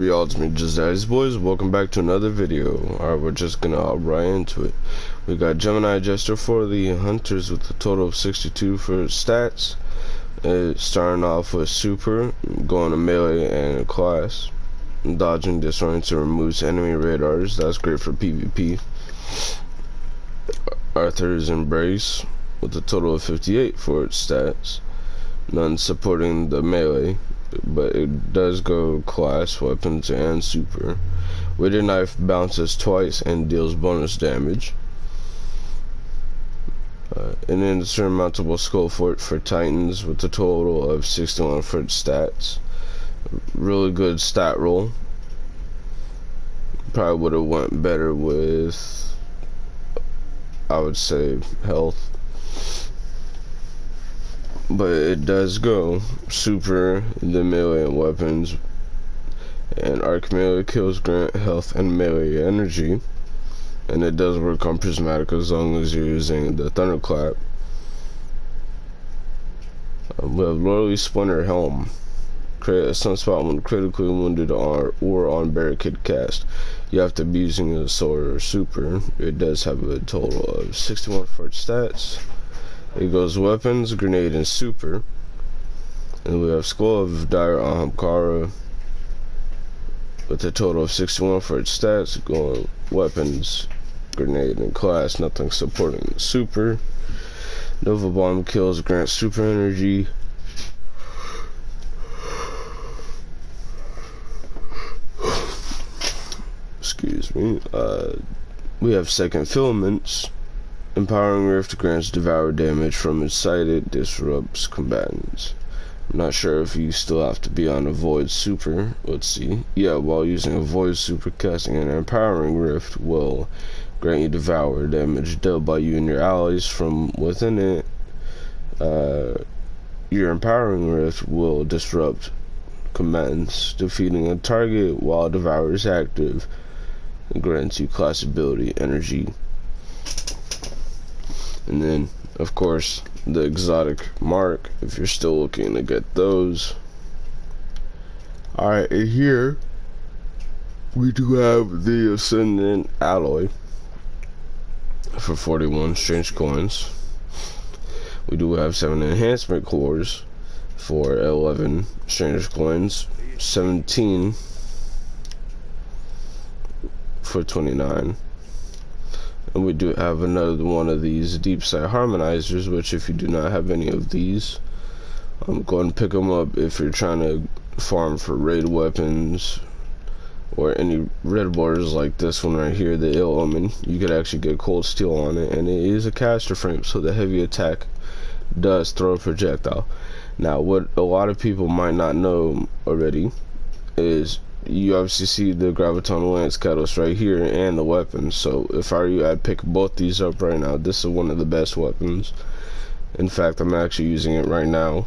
Y'all, it's me, just Daddy's Boys. Welcome back to another video. Alright, we're just gonna hop right into it. We got Gemini Jester for the Hunters with a total of 62 for stats. Starting off with Super, going to melee and class. Dodging, disorienting removes enemy radars. That's great for PvP. Arthur's Embrace with a total of 58 for its stats. None supporting the melee, but it does go class, weapons, and super. Witted Knife bounces twice and deals bonus damage. An insurmountable skull fort for Titans with a total of 61 for its stats. Really good stat roll. Probably would have went better with, I would say, health. But it does go super, the melee and weapons, and arc melee kills grant health and melee energy, and it does work on prismatic as long as you're using the thunderclap. We have Lordly Splinter Helm. Create a sunspot when critically wounded or on barricade cast. You have to be using a sword or super. It does have a total of 61 for its stats. It goes weapons, grenade, and super. And we have Skull of Dire Ahamkara with a total of 61 for its stats, going weapons, grenade, and class. Nothing supporting the super. Nova Bomb kills grant super energy. Excuse me. We have Second Filaments. Empowering Rift grants devour damage from inside it, disrupts combatants. I'm not sure if you still have to be on a Void Super. Let's see. Yeah, while using a Void Super, casting an Empowering Rift will grant you devour damage dealt by you and your allies from within it. Your Empowering Rift will disrupt combatants, defeating a target while devour is active. It grants you class ability energy. And then, of course, the exotic mark, if you're still looking to get those. Alright, and here we do have the Ascendant Alloy for 41 strange coins. We do have 7 enhancement cores for 11 strange coins, 17 for 29. And we do have another one of these deep sight harmonizers, which if you do not have any of these, go and pick them up if you're trying to farm for raid weapons or any red borders like this one right here, the Ill Omen. You could actually get cold steel on it, and it is a caster frame, so the heavy attack does throw a projectile. Now, what a lot of people might not know already is you obviously see the Graviton Lance Catalyst right here and the weapons. So if I were you, I'd pick both these up right now. This is one of the best weapons. In fact, I'm actually using it right now.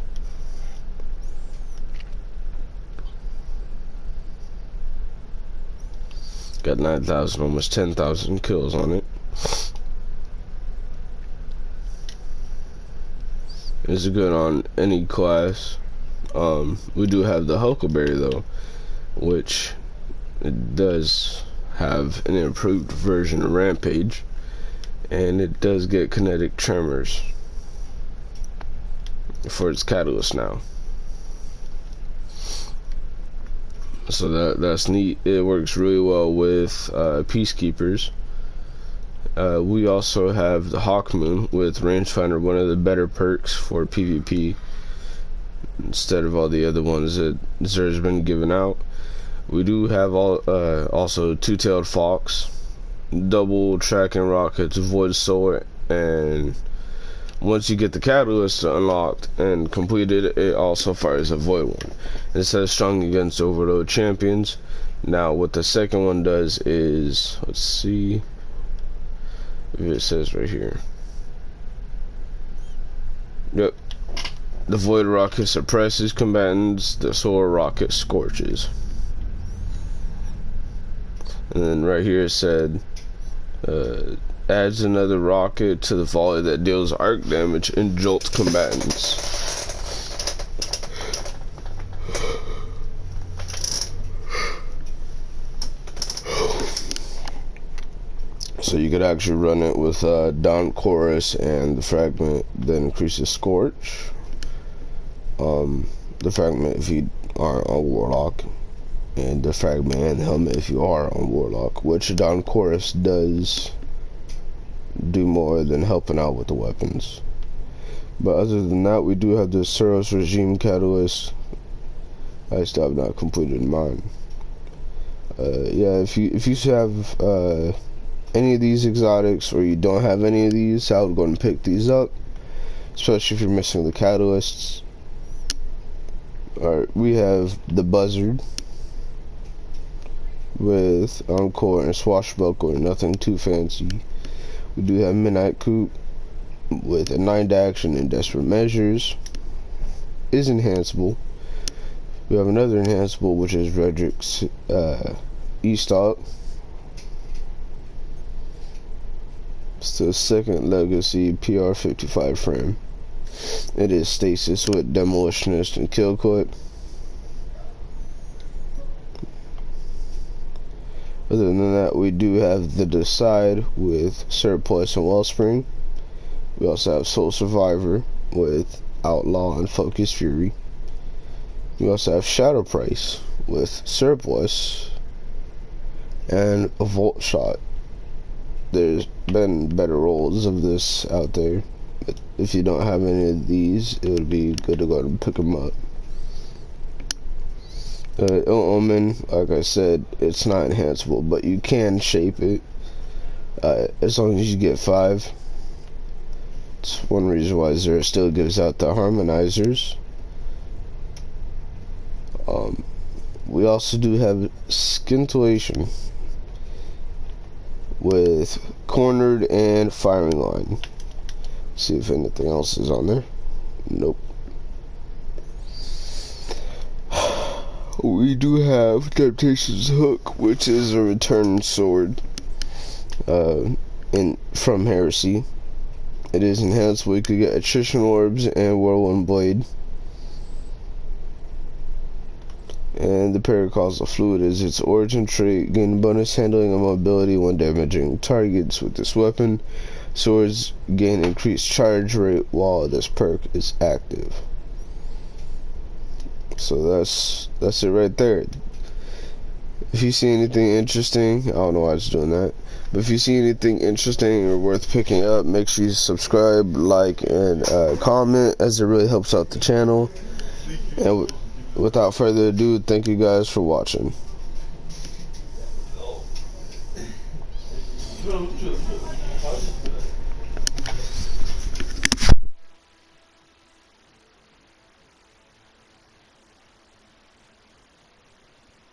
Got 9,000, almost 10,000 kills on it. It's good on any class. We do have the Huckleberry though, which it does have an improved version of Rampage, and it does get kinetic tremors for its catalyst now. So that's neat. It works really well with peacekeepers. We also have the Hawkmoon with Rangefinder, one of the better perks for PvP instead of all the other ones that Xur's been given out. We do have also Two-Tailed Fox, double tracking rockets, Void Solar, and once you get the catalyst unlocked and completed, it also fires a Void one. It says strong against overload champions. Now what the second one does is, let's see if it says right here. Yep. The Void Rocket suppresses combatants, the Solar Rocket scorches. And then right here it said, adds another rocket to the volley that deals arc damage and jolts combatants. So you could actually run it with Dawn Chorus and the fragment that increases Scorch. The fragment if you are on Warlock, and the fragment and the helmet if you are on Warlock, which Dawn Chorus does do more than helping out with the weapons. But other than that, we do have the Suros Regime Catalyst. I still have not completed mine. Yeah, if you have any of these exotics, or you don't have any of these, I would go and pick these up, especially if you're missing the catalysts. Alright, we have the Buzzard with Encore and Swashbuckler, nothing too fancy. We do have Midnight Coupe with a 9 to action and Desperate Measures. Is enhanceable. We have another enhanceable, which is Redrick's E-Stock. It's the second legacy PR55 frame. It is Stasis with Demolitionist and Kill Clip. Other than that, we do have the Decide with Surplus and Wellspring. We also have Soul Survivor with Outlaw and Focus Fury. We also have Shadow Price with Surplus and a Volt Shot. There's been better rolls of this out there. But if you don't have any of these, it would be good to go ahead and pick them up. Ill Omen, like I said, it's not enhanceable, but you can shape it as long as you get 5. It's one reason why Zero still gives out the harmonizers. We also do have Scintillation with Cornered and Firing Line. See if anything else is on there. Nope. We do have Temptation's Hook, which is a return sword from Heresy. It is enhanced. We could get Attrition Orbs and Whirlwind Blade. And the Paracausal Fluid is its origin trait. Gain bonus handling and mobility when damaging targets with this weapon. Swords gain increased charge rate while this perk is active. So that's it right there. If you see anything interesting, I don't know why it's doing that, but if you see anything interesting or worth picking up, make sure you subscribe, like, and comment, as it really helps out the channel. And without further ado, thank you guys for watching.